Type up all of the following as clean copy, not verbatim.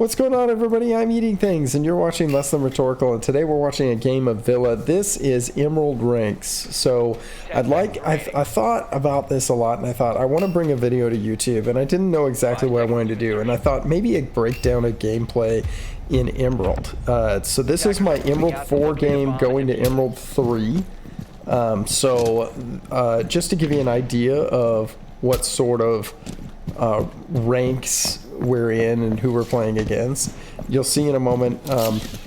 What's going on, everybody? I'm Eating Things, and you're watching Less Than Rhetorical, and today we're watching a game of Villa. This is Emerald Ranks. So I thought about this a lot, and I thought I want to bring a video to YouTube, and I didn't know exactly what I wanted to do, and I thought maybe a breakdown of gameplay in Emerald. So this is my Emerald 4 game going to Emerald 3. Just to give you an idea of what sort of ranks we're in and who we're playing against, you'll see in a moment.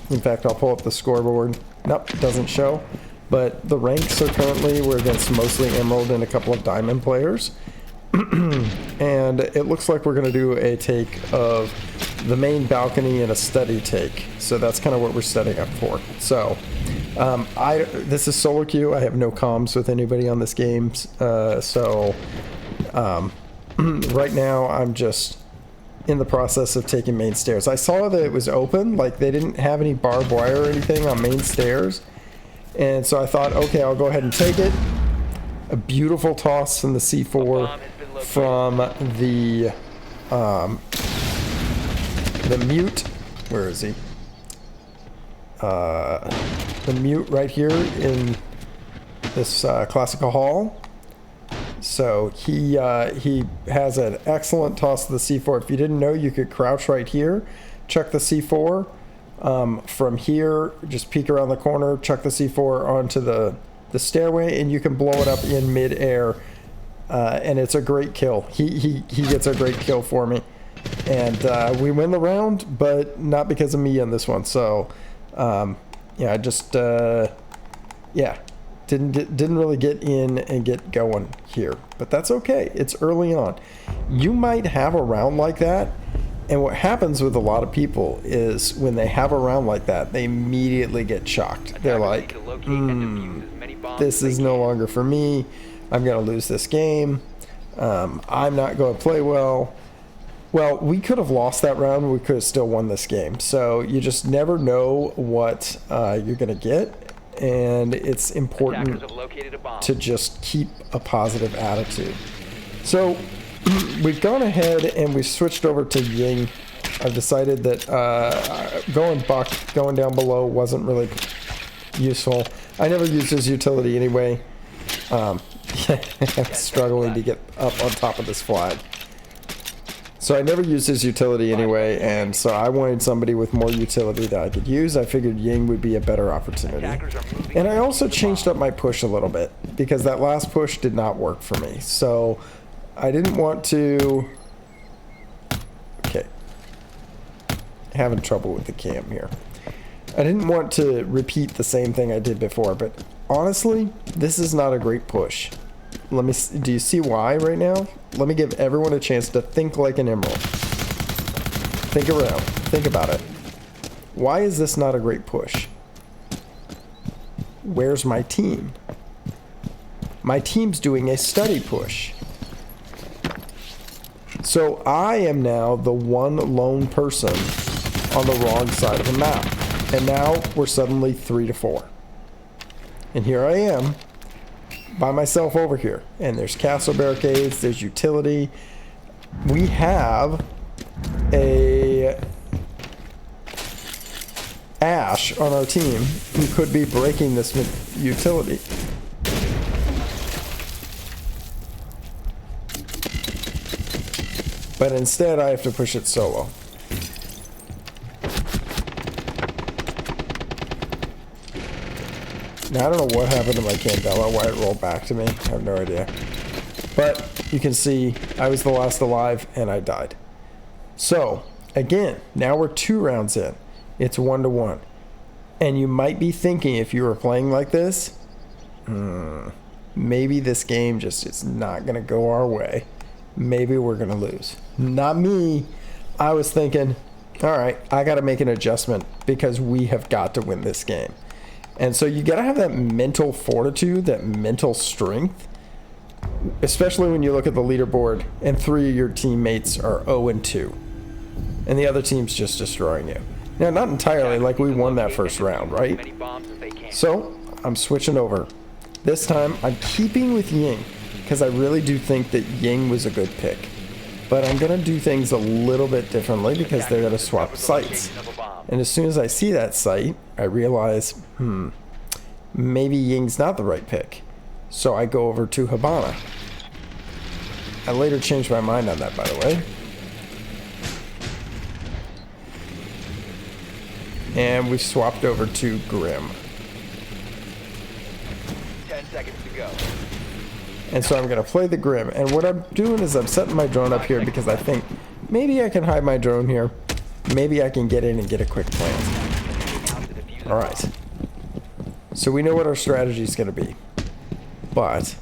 In fact, I'll pull up the scoreboard. Nope, doesn't show, but the ranks are currently, we're against mostly Emerald and a couple of Diamond players. And it looks like we're going to do a take of the main balcony and a study take, so that's kind of what we're setting up for. So this is solo queue. I have no comms with anybody on this game, right now I'm just in the process of taking main stairs. I saw that it was open, like they didn't have any barbed wire or anything on main stairs, and so I thought, okay, I'll go ahead and take it. A beautiful toss from the C4 from the mute. Where is he? The mute right here in this classical hall. So he has an excellent toss to the C4. If you didn't know, you could crouch right here, chuck the C4 from here, just peek around the corner, chuck the C4 onto the stairway, and you can blow it up in mid-air, and it's a great kill. He gets a great kill for me, and we win the round, but not because of me on this one. So yeah, I just didn't really get in and get going here, but that's okay. It's early on. You might have a round like that, and what happens with a lot of people is when they have a round like that, they immediately get shocked. They're like, this is no longer for me. I'm gonna lose this game. I'm not going to play well. Well, we could have lost that round. We could have still won this game. So you just never know what you're gonna get. And it's important to just keep a positive attitude. So we've gone ahead and we've switched over to Ying. I've decided that going down below wasn't really useful. I never used his utility anyway. I'm struggling to get up on top of this flag. So I never used his utility anyway, and so I wanted somebody with more utility that I could use. I figured Ying would be a better opportunity. And I also changed up my push a little bit, because that last push did not work for me. So I didn't want to... Okay. Having trouble with the cam here. I didn't want to repeat the same thing I did before, but honestly, this is not a great push. Do you see why right now? Let me give everyone a chance to think like an Emerald. Think around. Think about it. Why is this not a great push? Where's my team? My team's doing a study push. So I am now the one lone person on the wrong side of the map. And now we're suddenly 3-4. And here I am, by myself over here, and there's castle barricades, there's utility. We have a Ash on our team who could be breaking this utility. But instead I have to push it solo. Now, I don't know what happened to my Candela, why it rolled back to me. I have no idea. But you can see I was the last alive and I died. So, again, now we're 2 rounds in. It's 1-1. And you might be thinking, if you were playing like this, maybe this game just is not going to go our way. Maybe we're going to lose. Not me. I was thinking, all right, I got to make an adjustment because we have got to win this game. And so you got to have that mental fortitude, that mental strength, especially when you look at the leaderboard and 3 of your teammates are 0-2 and the other team's just destroying you. Now, not entirely, like we won that first round, right? So I'm switching over. This time I'm keeping with Ying because I really do think that Ying was a good pick. But I'm going to do things a little bit differently because they're going to swap sites. And as soon as I see that site, I realize, maybe Ying's not the right pick. So I go over to Hibana. I later changed my mind on that, by the way. And we swapped over to Grim. 10 seconds to go. And so I'm going to play the Grim. And what I'm doing is I'm setting my drone up here because I think maybe I can hide my drone here. Maybe I can get in and get a quick plant. Alright. So we know what our strategy is going to be. But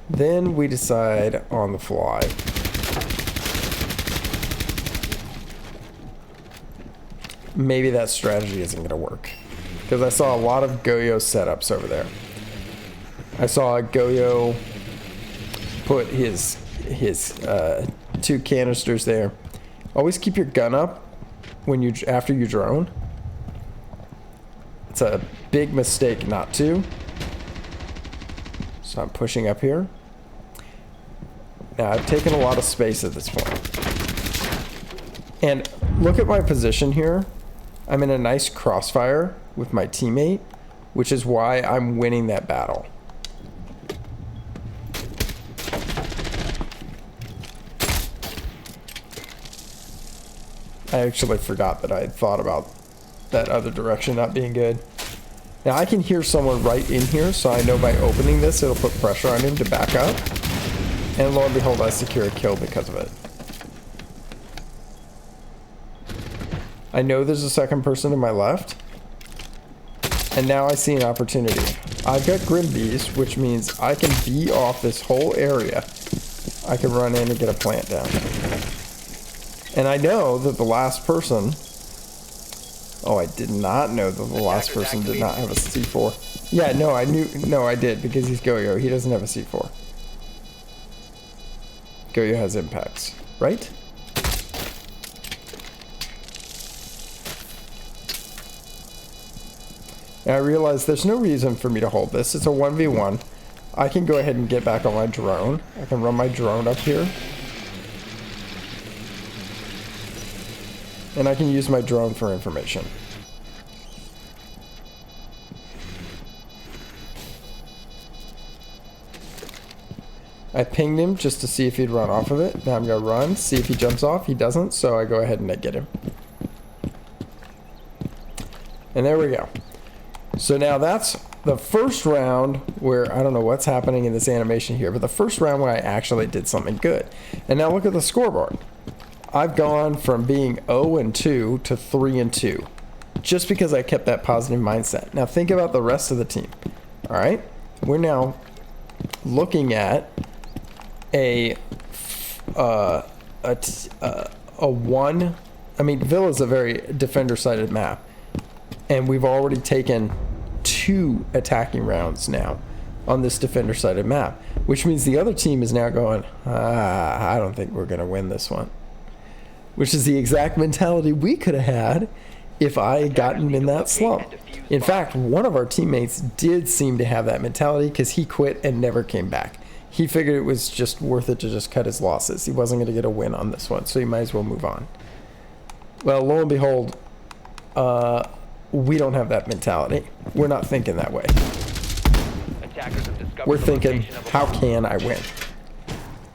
then we decide on the fly. Maybe that strategy isn't going to work. Because I saw a lot of Goyo setups over there. I saw Goyo put his 2 canisters there. Always keep your gun up when after you drone. It's a big mistake not to. So I'm pushing up here. Now I've taken a lot of space at this point. And look at my position here. I'm in a nice crossfire with my teammate, which is why I'm winning that battle. I actually forgot that I had thought about that other direction not being good. Now I can hear someone right in here, so I know by opening this it'll put pressure on him to back up. And lo and behold, I secure a kill because of it. I know there's a second person to my left. And now I see an opportunity. I've got Grim Bees, which means I can bee off this whole area. I can run in and get a plant down. And I know that the last person... Oh, I did not know that the last person did not have a C4. Yeah, no, I knew... No, I did, because he's Goyo. He doesn't have a C4. Goyo has impacts, right? And I realize there's no reason for me to hold this. It's a 1v1. I can go ahead and get back on my drone. I can run my drone up here. And I can use my drone for information. I pinged him just to see if he'd run off of it. Now I'm going to run, see if he jumps off. He doesn't, so I go ahead and get him. And there we go. So now that's the first round where, I don't know what's happening in this animation here, but the first round where I actually did something good. And now look at the scoreboard. I've gone from being 0-2 to 3-2 just because I kept that positive mindset. Now think about the rest of the team. All right, we're now looking at a one. I mean, Villa's a very defender-sided map, and we've already taken 2 attacking rounds now on this defender-sided map, which means the other team is now going, I don't think we're going to win this one. Which is the exact mentality we could have had if I had gotten in that slump. In fact, one of our teammates did seem to have that mentality because he quit and never came back. He figured it was just worth it to just cut his losses. He wasn't going to get a win on this one, so he might as well move on. Well, lo and behold, we don't have that mentality. We're not thinking that way. We're thinking, how can I win?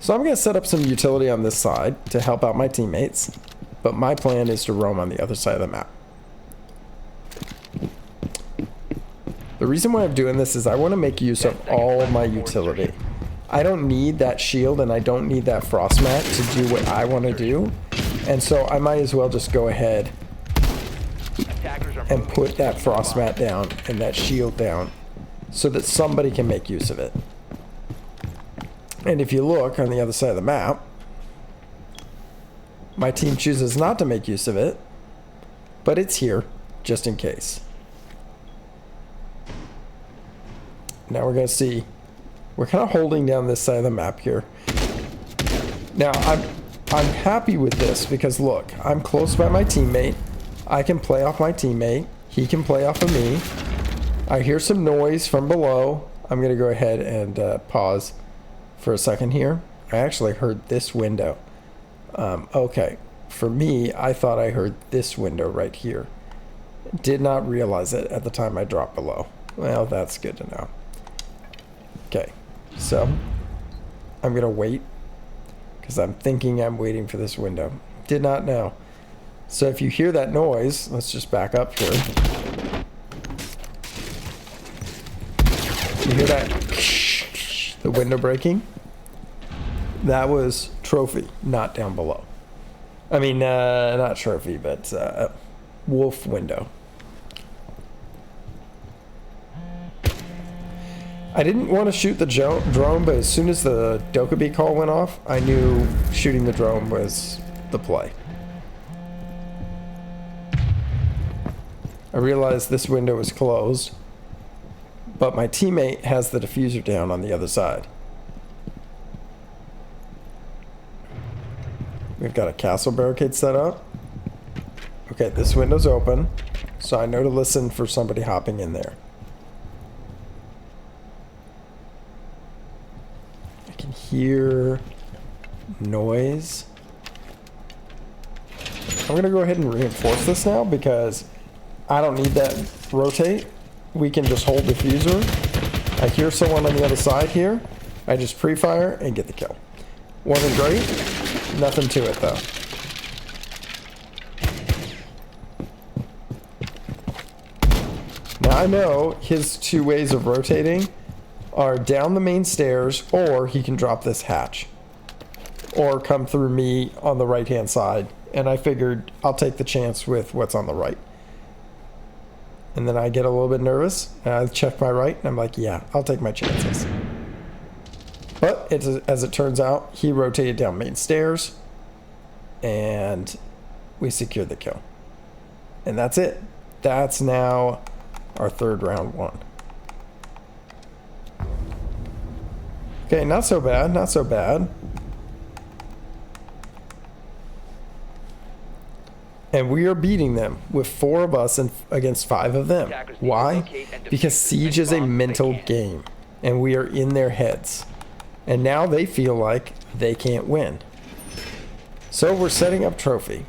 So I'm going to set up some utility on this side to help out my teammates, but my plan is to roam on the other side of the map. The reason why I'm doing this is I want to make use of all of my utility. I don't need that shield and I don't need that frost mat to do what I want to do, and so I might as well just go ahead and put that frost mat down and that shield down so that somebody can make use of it. And if you look on the other side of the map, my team chooses not to make use of it, but it's here just in case. Now we're going to see, we're kind of holding down this side of the map here. Now I'm happy with this because look, I'm close by my teammate. I can play off my teammate. He can play off of me. I hear some noise from below. I'm going to go ahead and pause for a second here. I actually heard this window. Okay. For me, I thought I heard this window right here. Did not realize it at the time I dropped below. Well, that's good to know. Okay. So, I'm going to wait. Because I'm thinking I'm waiting for this window. Did not know. So if you hear that noise, let's just back up here. You hear that? The window breaking? That was trophy, not down below. I mean, not trophy, but wolf window. I didn't want to shoot the drone, but as soon as the Dokkaebi call went off, I knew shooting the drone was the play. I realized this window was closed, but my teammate has the diffuser down on the other side. We've got a castle barricade set up. Okay, this window's open, so I know to listen for somebody hopping in there. I can hear noise. I'm gonna go ahead and reinforce this now because I don't need that rotate. We can just hold diffuser. I hear someone on the other side here. I just pre-fire and get the kill. Wasn't great. Nothing to it though. Now I know his two ways of rotating are down the main stairs, or he can drop this hatch. Or come through me on the right hand side. And I figured I'll take the chance with what's on the right. And then I get a little bit nervous, and I check my right, and I'm like, yeah, I'll take my chances. But as it turns out, he rotated down main stairs, and we secured the kill. And that's it. That's now our third round won. Okay, not so bad, not so bad. And we are beating them with 4 of us and against 5 of them. Why? Because Siege is a mental game, and we are in their heads. And now they feel like they can't win. So we're setting up trophy.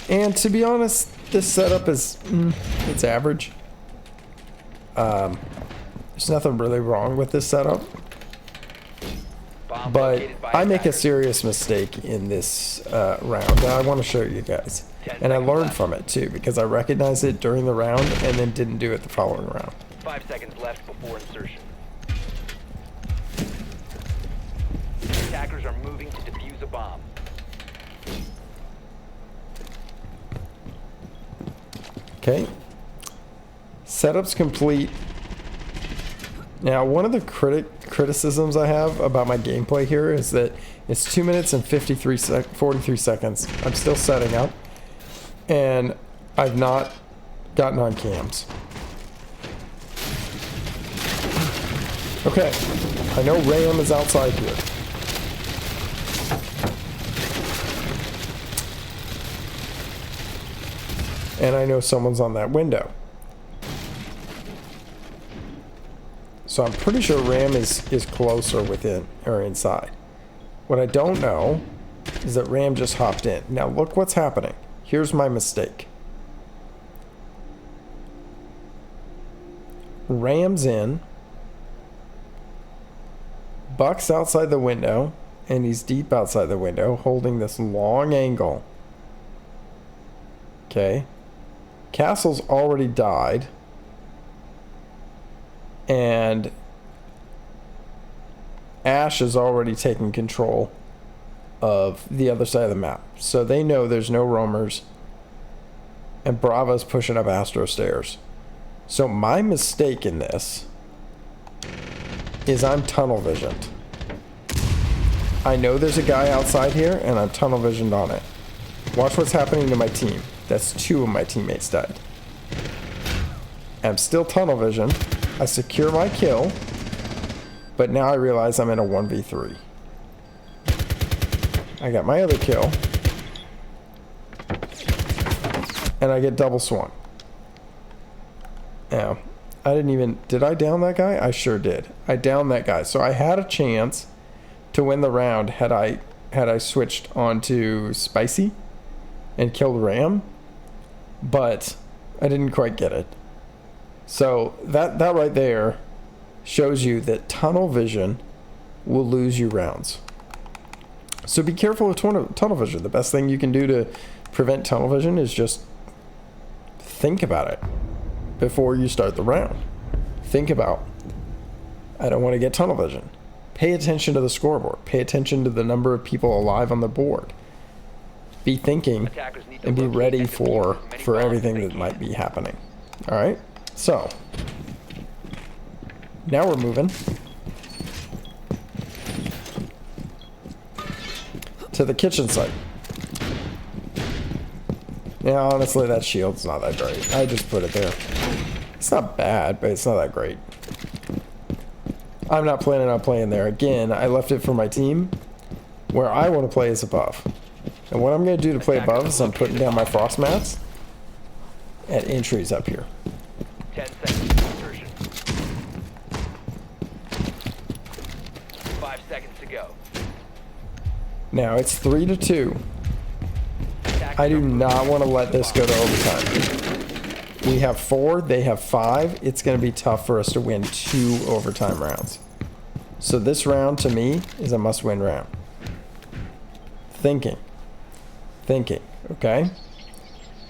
And to be honest, this setup is, it's average. There's nothing really wrong with this setup. But I make a serious mistake in this round that I want to show you guys. And I learned from it too, because I recognized it during the round and then didn't do it the following round. 5 seconds left before insertion. Attackers are moving to defuse a bomb. Okay. Setup's complete. Now, one of the criticisms I have about my gameplay here is that it's 2 minutes and 43 seconds. I'm still setting up, and I've not gotten on cams. Okay, I know Ram is outside here. And I know someone's on that window. So I'm pretty sure Ram is close or within or inside. What I don't know is that Ram just hopped in. Now look what's happening. Here's my mistake. Ram's in. Buck's outside the window, and he's deep outside the window holding this long angle. Okay. Castle's already died. And Ash has already taken control of the other side of the map. So they know there's no roamers. And Bravo's pushing up Astro stairs. So my mistake in this is I'm tunnel visioned. I know there's a guy outside here, and I'm tunnel visioned on it. Watch what's happening to my team. That's 2 of my teammates died. I'm still tunnel visioned. I secure my kill, but now I realize I'm in a 1v3. I got my other kill, and I get double swung. Yeah. I didn't even... Did I down that guy? I sure did. I downed that guy. So I had a chance to win the round had I switched onto Spicy and killed Ram. But I didn't quite get it. So that right there shows you that tunnel vision will lose you rounds. So be careful with tunnel vision. The best thing you can do to prevent tunnel vision is just think about it before you start the round. Think about, I don't want to get tunnel vision. Pay attention to the scoreboard. Pay attention to the number of people alive on the board. Be thinking and be ready for everything that might be happening. All right? So, now we're moving to the kitchen site. Yeah, honestly, that shield's not that great. I just put it there. It's not bad, but it's not that great. I'm not planning on playing there. Again, I left it for my team. Where I want to play is above. And what I'm going to do to play above is I'm putting down my frost mats at entries up here. 10 seconds to insertion. 5 seconds to go. Now it's 3-2. I do not want to let this go to overtime. We have 4, they have 5. It's going to be tough for us to win 2 overtime rounds. So this round to me is a must-win round. Thinking, okay?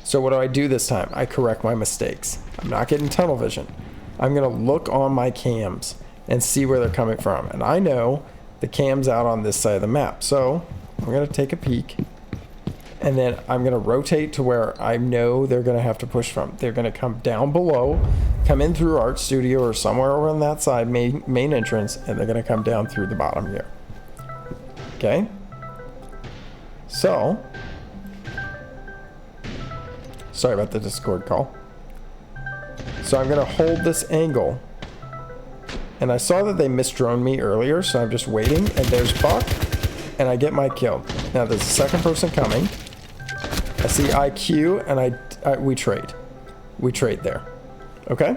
So what do I do this time? I correct my mistakes. I'm not getting tunnel vision. I'm going to look on my cams and see where they're coming from. And I know the cam's out on this side of the map. So I'm going to take a peek. And then I'm going to rotate to where I know they're going to have to push from. They're going to come down below, come in through Art Studio or somewhere over on that side, main entrance, and they're going to come down through the bottom here. Okay? So, sorry about the Discord call. So I'm going to hold this angle. And I saw that they misdroned me earlier, so I'm just waiting. And there's Buck, and I get my kill. Now there's a second person coming. I see IQ, and we trade. We trade there. Okay?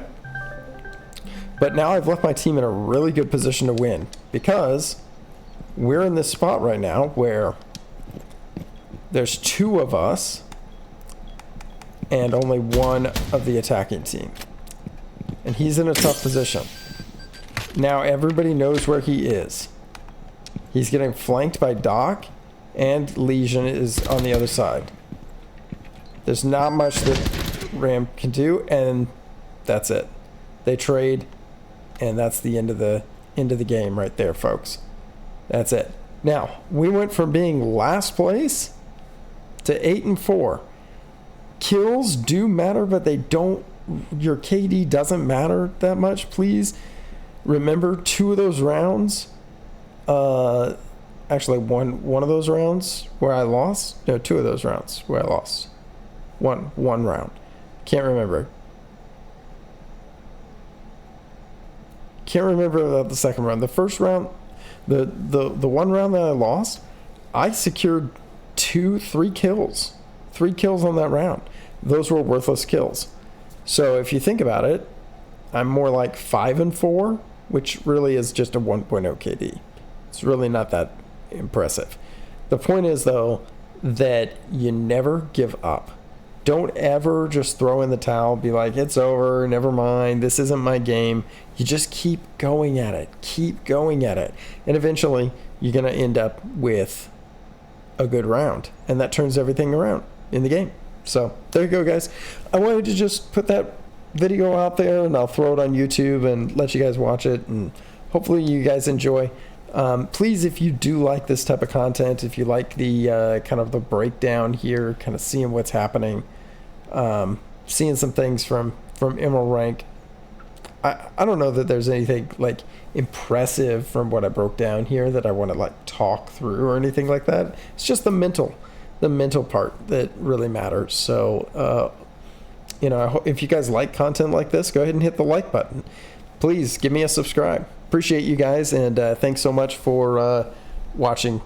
But now I've left my team in a really good position to win, because we're in this spot right now where there's 2 of us and only 1 of the attacking team. And he's in a tough position. Now everybody knows where he is. He's getting flanked by Doc, and Legion is on the other side. There's not much that Ram can do, and that's it. They trade, and that's the end of the game right there, folks. That's it. Now, we went from being last place to 8-4. Kills do matter, but they don't. Your KD doesn't matter that much. Please remember 2 of those rounds. Actually, one of those rounds where I lost. No, 2 of those rounds where I lost. One round. Can't remember. Can't remember about the second round. The first round, the one round that I lost, I secured 3 kills. 3 kills on that round. Those were worthless kills. So if you think about it, I'm more like 5-4, which really is just a 1.0 KD. It's really not that impressive. The point is, though, that you never give up. Don't ever just throw in the towel, be like, it's over, never mind, this isn't my game. You just keep going at it. Keep going at it. And eventually, you're going to end up with a good round. And that turns everything around in the game. So, there you go, guys. I wanted to just put that video out there, and I'll throw it on YouTube and let you guys watch it. And hopefully you guys enjoy. Please, if you do like this type of content, if you like the kind of the breakdown here, kind of seeing what's happening, seeing some things from Emerald Rank, I don't know that there's anything like impressive from what I broke down here that I want to like talk through or anything like that. It's just the mental part that really matters. So, if you guys like content like this, go ahead and hit the like button. Please give me a subscribe. Appreciate you guys, and thanks so much for watching